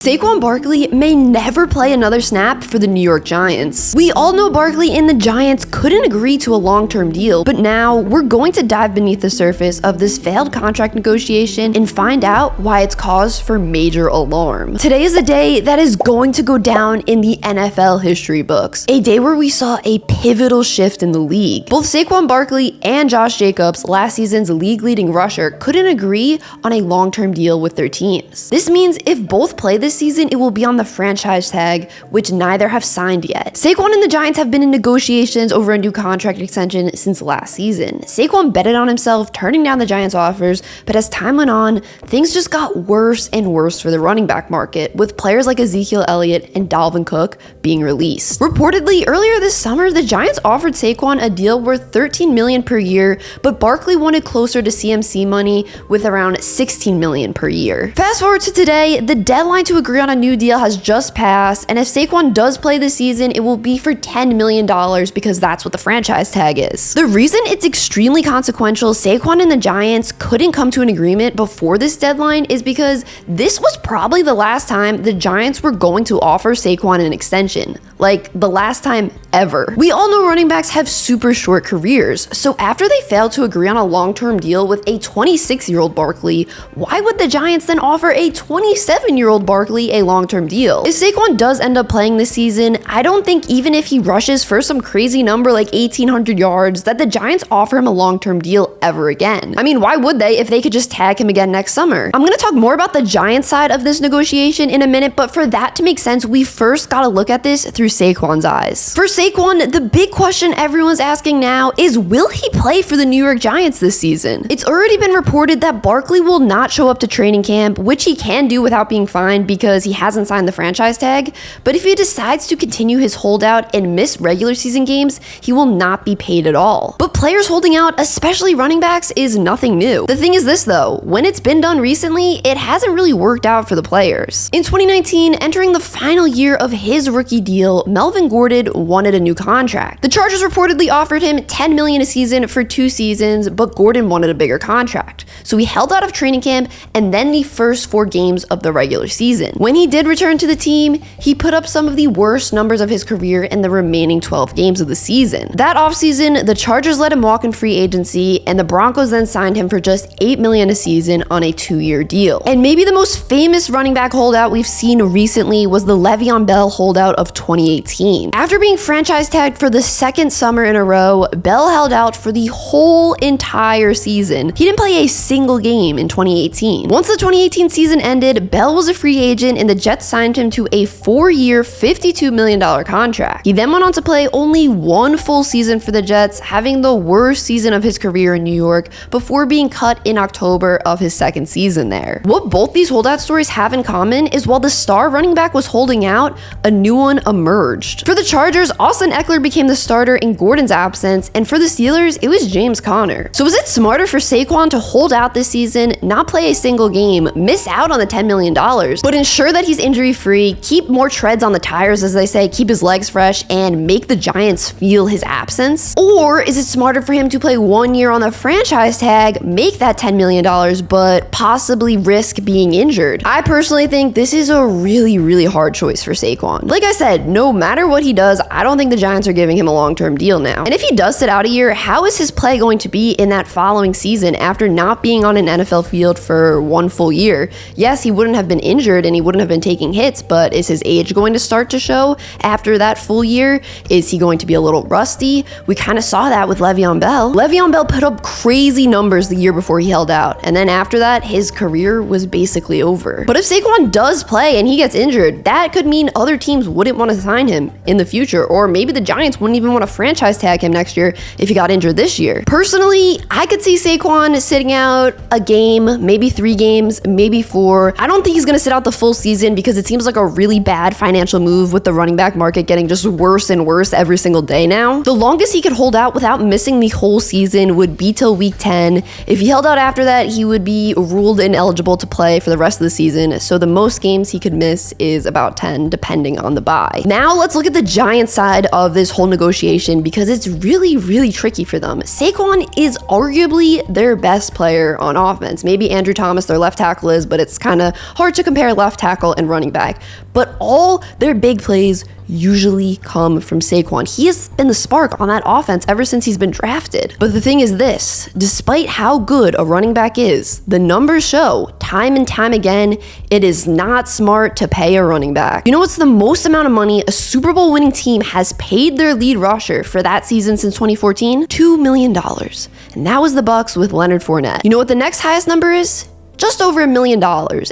Saquon Barkley may never play another snap for the New York Giants. We all know Barkley and the Giants couldn't agree to a long-term deal, but now we're going to dive beneath the surface of this failed contract negotiation and find out why it's cause for major alarm. Today is a day that is going to go down in the NFL history books, a day where we saw a pivotal shift in the league. Both Saquon Barkley and Josh Jacobs, last season's league-leading rusher, couldn't agree on a long-term deal with their teams. This means if both play this season, it will be on the franchise tag, which neither have signed yet. Saquon and the Giants have been in negotiations over a new contract extension since last season. Saquon betted on himself turning down the Giants' offers, but as time went on, things just got worse and worse for the running back market, with players like Ezekiel Elliott and Dalvin Cook being released. Reportedly, earlier this summer, the Giants offered Saquon a deal worth $13 million per year, but Barkley wanted closer to CMC money with around $16 million per year. Fast forward to today, the deadline to agree on a new deal has just passed, and if Saquon does play this season, it will be for $10 million because that's what the franchise tag is. The reason it's extremely consequential Saquon and the Giants couldn't come to an agreement before this deadline is because this was probably the last time the Giants were going to offer Saquon an extension. Like, the last time ever. We all know running backs have super short careers, so after they failed to agree on a long-term deal with a 26-year-old Barkley, why would the Giants then offer a 27-year-old Barkley a long-term deal? If Saquon does end up playing this season, I don't think even if he rushes for some crazy number like 1,800 yards, that the Giants offer him a long-term deal ever again. I mean, why would they if they could just tag him again next summer? I'm gonna talk more about the Giants side of this negotiation in a minute, but for that to make sense, we first gotta look at this through Saquon's eyes. For Saquon, the big question everyone's asking now is, will he play for the New York Giants this season? It's already been reported that Barkley will not show up to training camp, which he can do without being fined because he hasn't signed the franchise tag, but if he decides to continue his holdout and miss regular season games, he will not be paid at all. But players holding out, especially running backs, is nothing new. The thing is this though, when it's been done recently, it hasn't really worked out for the players. In 2019, entering the final year of his rookie deal, Melvin Gordon wanted a new contract. The Chargers reportedly offered him $10 million a season for 2 seasons, but Gordon wanted a bigger contract. So he held out of training camp and then the first 4 games of the regular season. When he did return to the team, he put up some of the worst numbers of his career in the remaining 12 games of the season. That offseason, the Chargers let him walk in free agency, and the Broncos then signed him for just $8 million a season on a 2-year deal. And maybe the most famous running back holdout we've seen recently was the Le'Veon Bell holdout of 2018. After being franchise tagged for the second summer in a row, Bell held out for the whole entire season. He didn't play a single game in 2018. Once the 2018 season ended, Bell was a free agent and the Jets signed him to a 4-year, $52 million contract. He then went on to play only 1 full season for the Jets, having the worst season of his career in New York before being cut in October of his second season there. What both these holdout stories have in common is while the star running back was holding out, a new one emerged. For the Chargers, Austin Eckler became the starter in Gordon's absence, and for the Steelers, it was James Conner. So was it smarter for Saquon to hold out this season, not play a single game, miss out on the $10 million, but ensure that he's injury-free, keep more treads on the tires, as they say, keep his legs fresh, and make the Giants feel his absence? Or is it smarter for him to play 1 year on the franchise tag, make that $10 million, but possibly risk being injured? I personally think this is a really hard choice for Saquon. Like I said, no matter what he does, I don't think the Giants are giving him a long-term deal now. And if he does sit out a year, how is his play going to be in that following season after not being on an NFL field for 1 full year? Yes, he wouldn't have been injured and he wouldn't have been taking hits, but is his age going to start to show after that full year? Is he going to be a little rusty? We kind of saw that with Le'Veon Bell. Le'Veon Bell put up crazy numbers the year before he held out, and then after that, his career was basically over. But if Saquon does play and he gets injured, that could mean other teams wouldn't want to sign him in the future, or maybe the Giants wouldn't even want to franchise tag him next year if he got injured this year. Personally, I could see Saquon sitting out a game, maybe 3 games, maybe 4. I don't think he's going to sit out the full season because it seems like a really bad financial move with the running back market getting just worse and worse every single day now. The longest he could hold out without missing the whole season would be till week 10. If he held out after that, he would be ruled ineligible to play for the rest of the season. So the most games he could miss is about 10, depending on the bye. Now let's look at the Giants side of this whole negotiation because it's really, really tricky for them. Saquon is arguably their best player on offense. Maybe Andrew Thomas, their left tackle, is, but it's kind of hard to compare left tackle and running back. But all their big plays usually come from Saquon. He has been the spark on that offense ever since he's been drafted. But the thing is this, despite how good a running back is, the numbers show time and time again, it is not smart to pay a running back. You know what's the most amount of money a Super Bowl winning team has paid their lead rusher for that season since 2014? $2 million. And that was the Bucs with Leonard Fournette. You know what the next highest number is? Just over $1 million,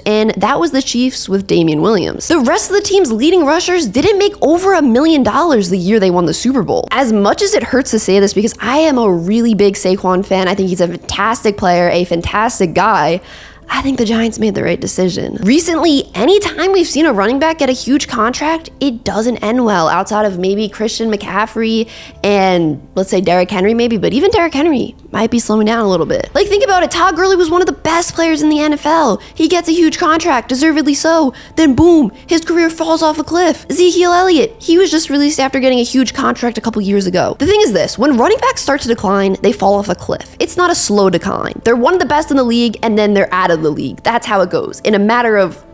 and that was the Chiefs with Damian Williams. The rest of the team's leading rushers didn't make over $1 million the year they won the Super Bowl. As much as it hurts to say this because I am a really big Saquon fan, I think he's a fantastic player, a fantastic guy, I think the Giants made the right decision. Recently, anytime we've seen a running back get a huge contract, it doesn't end well outside of maybe Christian McCaffrey and let's say Derrick Henry maybe, but even Derrick Henry might be slowing down a little bit. Like, think about it. Todd Gurley was one of the best players in the NFL. He gets a huge contract, deservedly so. Then boom, his career falls off a cliff. Ezekiel Elliott, he was just released after getting a huge contract a couple years ago. The thing is this, when running backs start to decline, they fall off a cliff. It's not a slow decline. They're one of the best in the league and then they're out of the league. That's how it goes. In a matter of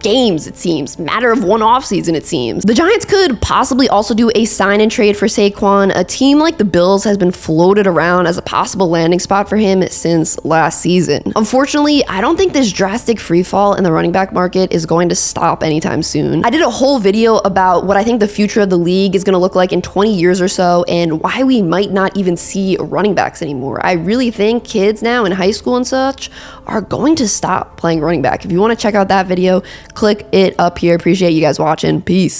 games, it seems. Matter of one offseason, it seems. The Giants could possibly also do a sign and trade for Saquon. A team like the Bills has been floated around as a possible landing spot for him since last season. Unfortunately, I don't think this drastic free fall in the running back market is going to stop anytime soon. I did a whole video about what I think the future of the league is going to look like in 20 years or so and why we might not even see running backs anymore. I really think kids now in high school and such are going to stop playing running back. If you want to check out that video, click it up here. Appreciate you guys watching. Peace.